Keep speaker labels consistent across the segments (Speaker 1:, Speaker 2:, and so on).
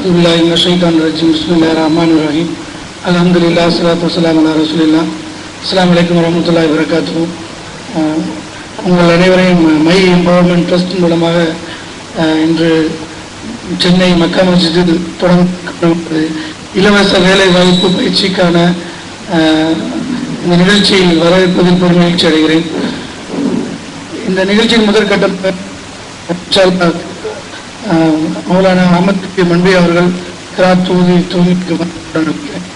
Speaker 1: அவுதுபில்லாஹி மினஷ் ஷைத்தானிர் ரஜீம். பிஸ்மில்லாஹிர் ரஹ்மானிர் ரஹீம். அல்ஹம்துலில்லாஹ் ஸலாத்து வஸ்ஸலாமு அலா ரசூலில்லாஹ். அஸ்ஸலாமு அலைக்கும் வரஹ்மத்துல்லாஹி வபரகாத்துஹு. உங்கள் அனைவரையும் மை எம்பவர்மெண்ட் ட்ரஸ்ட் மூலமாக இன்று சென்னை மக்கா மஸ்ஜிதில் தொடங்க இலவச வேலை வாய்ப்பு பயிற்சிக்கான இந்த நிகழ்ச்சியில் வரவேற்பதில் பெருமகிழ்ச்சி அடைகிறேன். இந்த நிகழ்ச்சியின் முதற்கட்டம் மௌலானா அஹமத் மன்பி அவர்கள் கிராத் தூதிக்கு இருக்கிறேன்.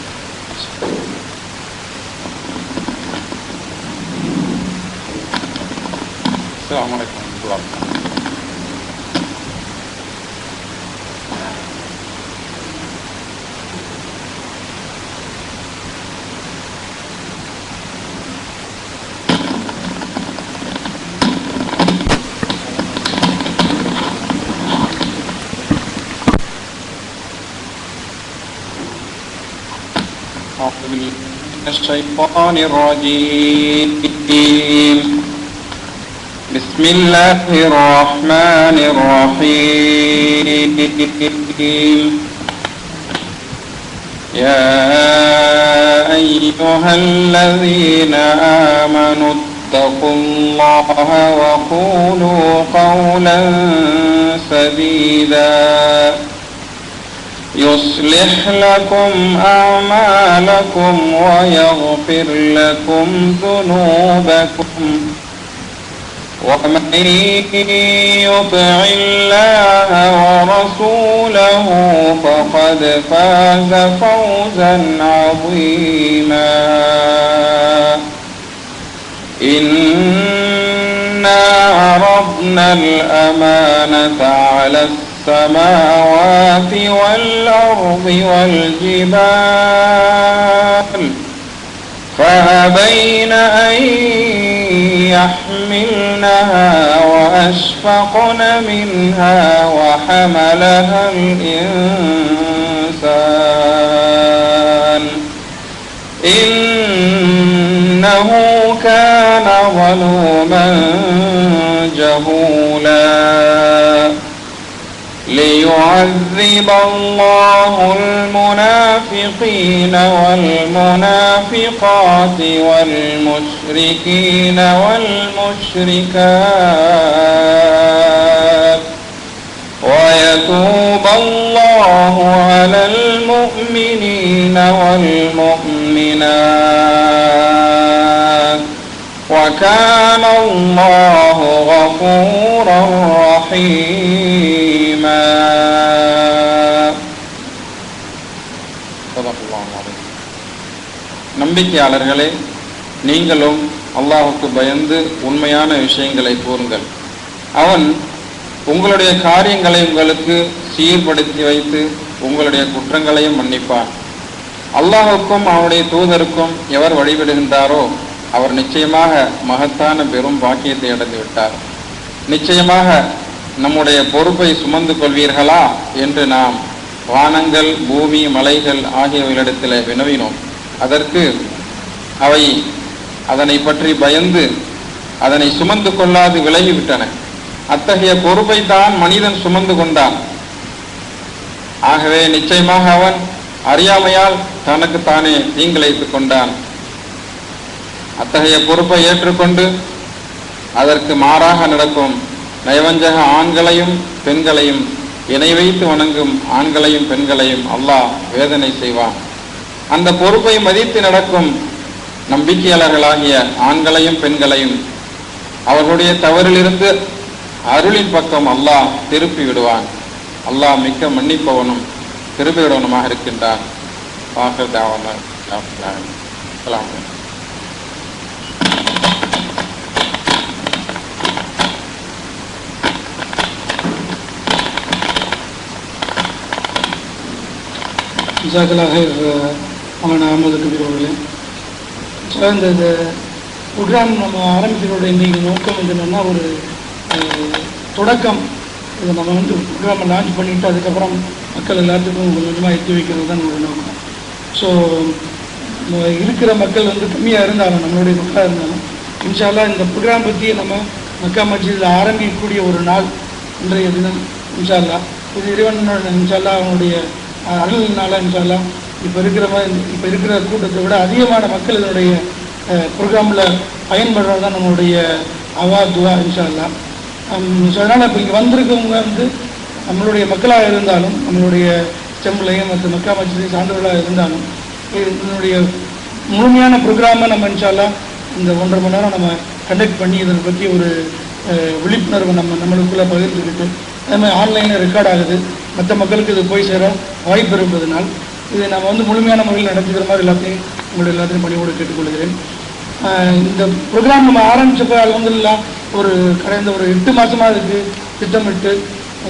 Speaker 2: الشيطان الرجيم. بسم الله الرحمن الرحيم. يا أيها الذين آمنوا اتقوا الله وقولوا قولا سديدا يصلح لكم أعمالكم ويغفر لكم ذنوبكم ومن يطع الله ورسوله فقد فاز فوزا عظيما. إنا عرضنا الأمانة على السماوات والأرض والجبال فأبين أن يحملنها وأشفقن منها وحملها الإنسان إنه كان ظلوما جهولا. ليعذب الله المنافقين والمنافقات والمشركين والمشركات ويتوب الله على المؤمنين والمؤمنات وكان الله غفورا رحيما. நம்பிக்கையாளர்களே, நீங்களும் அல்லாஹ்வுக்கு பயந்து உண்மையான விஷயங்களை கூறுங்கள். அவன் உங்களுடைய காரியங்களை உங்களுக்கு சீர்படுத்தி வைத்து உங்களுடைய குற்றங்களையும் மன்னிப்பான். அல்லாஹ்வுக்கும் அவனுடைய தூதருக்கும் எவர் வழிபடுகின்றாரோ அவர் நிச்சயமாக மகத்தான பெரும் பாக்கியத்தை அடைந்து விட்டார். நிச்சயமாக நம்முடைய பொறுப்பை சுமந்து கொள்வீர்களா என்று நாம் வானங்கள், பூமி, மலைகள் ஆகியவைகளிடத்தில் வினவினோம். அதற்கு அவை அதனை பற்றி பயந்து அதனை சுமந்து கொள்ளாது விலகிவிட்டன. அத்தகைய பொறுப்பை தான் மனிதன் சுமந்து கொண்டான். ஆகவே நிச்சயமாக அவன் அறியாமையால் தனக்கு தானே தீங்கிழைத்துக் கொண்டான். அத்தகைய பொறுப்பை ஏற்றுக்கொண்டு அதற்கு மாறாக நடக்கும் நயவஞ்சக ஆண்களையும் பெண்களையும், இணை வைத்து வணங்கும் ஆண்களையும் பெண்களையும் அல்லாஹ் வேதனை செய்வான். அந்த பொறுப்பை மதித்து நடக்கும் நம்பிக்கையாளர்களாகிய ஆண்களையும் பெண்களையும் அவர்களுடைய தவறிலிருந்து அருளின் பக்கம் அல்லாஹ் திருப்பி விடுவான். அல்லாஹ் மிக்க மன்னிப்பவனும் திருப்பிவிடவனுமாக இருக்கின்றான்.
Speaker 1: அகமது கபீர் அவர்களே, இந்த ப்ரோக்ராம் நம்ம ஆரம்பிக்கிறோட இன்றைக்கி நோக்கம் என்னென்னா ஒரு தொடக்கம். இதை நம்ம ப்ரோக்ராமை லான்ச் பண்ணிவிட்டு அதுக்கப்புறம் மக்கள் எல்லாத்துக்கும் கொஞ்சம் கொஞ்சமாக எத்தி வைக்கிறது தான் நம்மளுடைய நோக்கம். ஸோ இருக்கிற மக்கள் கம்மியாக இருந்தாலும், நம்மளுடைய மக்களாக இருந்தாலும், இன்ஷா அல்லாஹ் இந்த ப்ரோக்ராம் பற்றி நம்ம மக்கா மஸ்ஜிதில் ஆரம்பிக்கக்கூடிய ஒரு நாள் இன்றைய தினம் இன்ஷா அல்லாஹ் இது இறைவனோட இன்ஷால்லா அவனுடைய அருள்னால இன்ஷால்லா இப்போ இருக்கிற கூட்டத்தை விட அதிகமான மக்கள் இதனுடைய ப்ரோக்ராமில் பயன்படுறது தான் நம்மளுடைய அவா துவா இன்ஷால்லா. ஸோ அதனால் இப்போ இங்கே வந்திருக்கவங்க நம்மளுடைய மக்களாக இருந்தாலும் நம்மளுடைய ஸ்டெம்லையும் மற்ற மக்கா மஜ்லிஸை சார்ந்தவர்களாக இருந்தாலும் இதனுடைய முழுமையான ப்ரோக்ராமை நம்ம இன்ஷால்லா இந்த 1.5 மணி நேரம் நம்ம கண்டக்ட் பண்ணி இதனை பற்றி ஒரு விழிப்புணர்வை நம்மளுக்குள்ளே பகிர்ந்துக்கிட்டு அதே மாதிரி ஆன்லைனில் ரெக்கார்ட் ஆகுது, மற்ற மக்களுக்கு இது போய் சேர வாய்ப்பு இருப்பதனால் இதை நம்ம முழுமையான முறையில் நடத்துக்கிற மாதிரி எல்லாத்தையும் பணியோடு கேட்டுக்கொள்கிறேன். இந்த ப்ரோக்ராம் நம்ம ஆரம்பித்தப்போ அல்ஹம்துலில்லாஹ் கடந்த ஒரு 8 மாதமாக இதுக்கு திட்டமிட்டு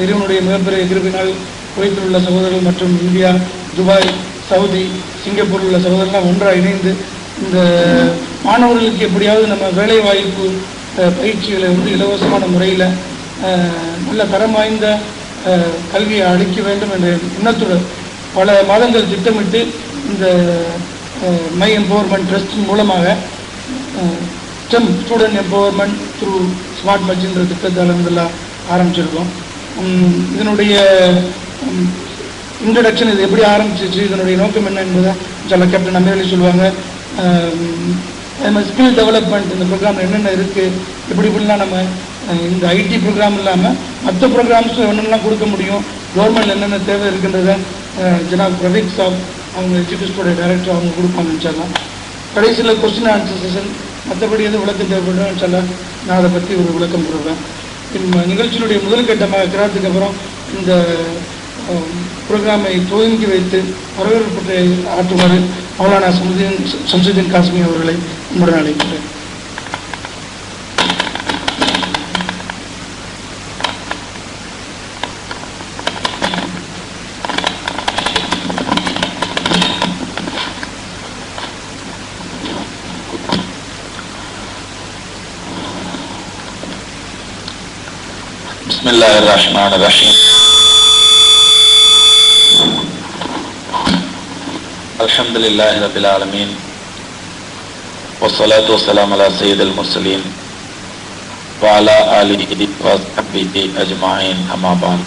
Speaker 1: இறைவனுடைய மிகப்பெரிய கிருபையினால் குவைத்தில் உள்ள சகோதரர்கள் மற்றும் இந்தியா, துபாய், சவுதி, சிங்கப்பூரில் உள்ள சகோதரர்கள்லாம் ஒன்றாக இணைந்து இந்த மாணவர்களுக்கு எப்படியாவது நம்ம வேலை வாய்ப்பு பயிற்சிகளை இலவசமான முறையில் நல்ல தரம் வாய்ந்த கல்வியை அளிக்க வேண்டும் என்ற எண்ணத்துடன் பல மாதங்கள் திட்டமிட்டு இந்த மை எம்பவர்மெண்ட் ட்ரஸ்ட் மூலமாக STEM student empowerment through smart மஜ்ன்ற திட்டத்தை அல்ஹம்துலில்லாஹ் ஆரம்பிச்சிருக்கோம். இதனுடைய இன்ட்ரடக்ஷன் இது எப்படி ஆரம்பிச்சிச்சு, இதனுடைய நோக்கம் என்ன என்பதை இன்ஷால்லா கேப்டன் அமீர் அலி சொல்லுவாங்க. அது மாதிரி ஸ்கில் டெவலப்மெண்ட் இந்த ப்ரோக்ராமில் என்னென்ன இருக்குது, இப்படிலாம் நம்ம இந்த ஐடி ப்ரோக்ராம் இல்லாமல் மற்ற ப்ரோக்ராம்ஸில் என்னென்னலாம் கொடுக்க முடியும், கவர்மெண்ட் என்னென்ன தேவை இருக்குன்றதை ஜனாப் ரஃபீக் சாப் அவங்க எஜுகேஷனோட டைரக்டர் அவங்க கொடுப்பாங்க இன்ஷால்லா. கடைசியில் கொஸ்டின் ஆன்சர் செஷன், மற்றபடி எதுவும் விளக்கம் தேவைப்படும் இன்ஷால்லா நான் அதை பற்றி ஒரு விளக்கம் கொடுப்பேன். நிகழ்ச்சியினுடைய முதல் கட்டமாக கிராத்துக்கு அப்புறம் இந்த ப்ரோக்ராமை துவங்கி வைத்து வரவேற்புரை ஆற்றுமாறு மௌலானா சம்சுதீன் காஸ்மி அவர்களை முடன் அழைக்கிறேன்.
Speaker 3: Bismillahirrahmanirrahim. Alhamdulillahi Rabbil Alamin. Wassalatu wassalamu ala Sayyidil Mursalin wa ala alihi wa sahbihi ajma'in amma ba'd.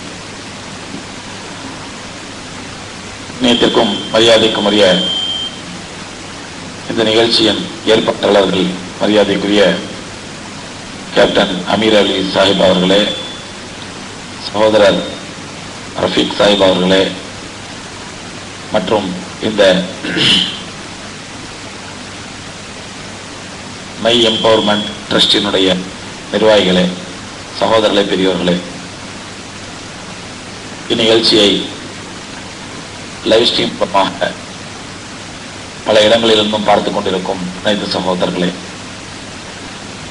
Speaker 3: நேற்றுக்கும் மரியாதைக்கும் உரிய இந்த நிகழ்ச்சியின் ஏற்பாட்டாளர்கள் மரியாதைக்குரிய கேப்டன் அமீர் அலி சாஹிப் அவர்களே, சகோதரர் ரஃபீக் சாஹிப் அவர்களே, மற்றும் இந்த மை எம்பவர்மெண்ட் ட்ரஸ்டினுடைய நிர்வாகிகளே, சகோதரர்களே, பெரியவர்களே, இந்நிகழ்ச்சியை லைவ் ஸ்ட்ரீம் மூலமாக பல இடங்களிலிருந்தும் பார்த்து கொண்டிருக்கும் அனைத்து சகோதரர்களே,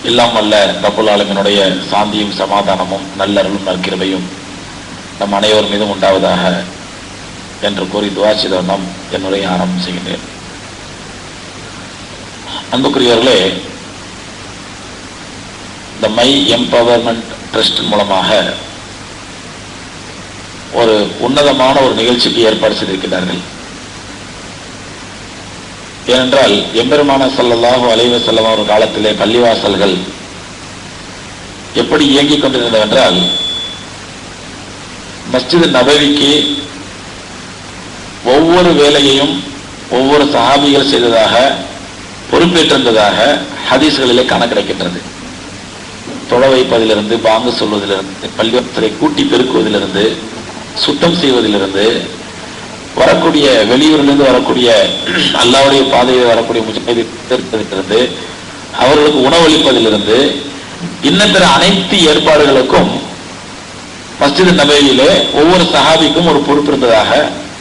Speaker 3: எல்லாம் வல்ல ரப்புல் ஆலமீனுடைய சாந்தியும் சமாதானமும் நல்லருளும் நற்கிருபையும் நம் அனைவர் மீதும் உண்டாவதாக என்று கூறி துஆ செய்த வண்ணம் என்னுடைய ஆரம்பம் செய்கின்றேன். அன்புக்குரியவர்களே, இந்த மை எம்பவர்மெண்ட் ட்ரஸ்ட் மூலமாக ஒரு உன்னதமான ஒரு நிகழ்ச்சிக்கு ஏற்பாடு செய்திருக்கிறார்கள். ஏனென்றால் எம்பெருமான ஸல்லல்லாஹு அலைஹி வஸல்லம் ஒரு காலத்திலே பள்ளிவாசல்கள் எப்படி இயங்கிக் கொண்டிருந்தவென்றால், மஸ்ஜித் நபவிக்கு ஒவ்வொரு வேலையையும் ஒவ்வொரு சஹாபிகள் செய்ததாக பொறுப்பேற்றிருந்ததாக ஹதீஸ்களிலே காண கிடைக்கின்றது. தொழ வைப்பதிலிருந்து, பாங்கு சொல்வதிலிருந்து, பள்ளிவாசலை கூட்டி பெருக்குவதிலிருந்து, சுத்தம் செய்வதிலிருந்து, வரக்கூடிய வெளியூரிலிருந்து வரக்கூடிய அல்லாஹ்வுடைய பாதையில் வரக்கூடிய முஜாஹிதிலிருந்து, அவர்களுக்கு உணவளிப்பதிலிருந்து, இன்னபிற அனைத்து ஏற்பாடுகளுக்கும் மஸ்ஜித் நபவியிலே ஒவ்வொரு சஹாபிக்கும் ஒரு பொறுப்பு இருந்ததாக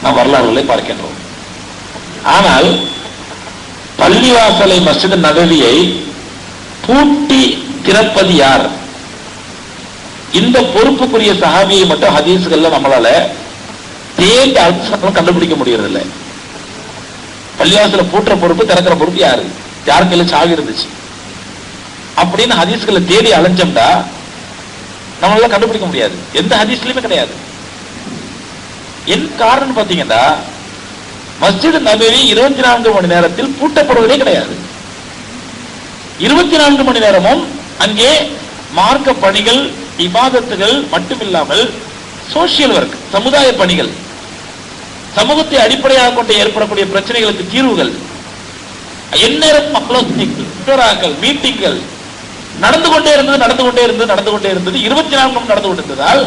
Speaker 3: நாம் வரலாறுகளை பார்க்கின்றோம். ஆனால் பள்ளிவாசலை மஸ்ஜித் நபவியை பூட்டி திறப்பது யார்? இந்த பொறுப்புக்குரிய சஹாபியை மட்டும் ஹதீஸ்கள்ல நம்மளால தேடி அழுத்தம் கண்டுபிடிக்க முடியறதில்லை. பள்ளிவாசல பூட்டுற பொறுப்பு, திறக்கிற பொறுப்பு யாரு? யாருக்கு எல்லாம் சாவி இருந்துச்சு அப்படின்னு ஹதீஸ்களை தேடி அலைஞ்சோம்டா நம்மளால கண்டுபிடிக்க முடியாது. எந்த ஹதீஸ்லயுமே கிடையாது. என் காரணம் பாத்தீங்கன்னா, மஸ்ஜித் நபவி 24 மணி நேரத்தில் பூட்டப்படுவதே கிடையாது. 24 மணி நேரமும் அங்கே மார்க்க பணிகள், இபாதத்துகள் மட்டுமில்லாமல் சோசியல் ஒர்க், சமுதாய பணிகள், சமூகத்தை அடிப்படையாக கொண்டு ஏற்படக்கூடிய பிரச்சனைகளுக்கு தீர்வுகள், எந்நேரம் ஆலோசனைகள், மீட்டிங்கள் நடந்து கொண்டே இருந்தது 24 நடந்து கொண்டிருந்ததால்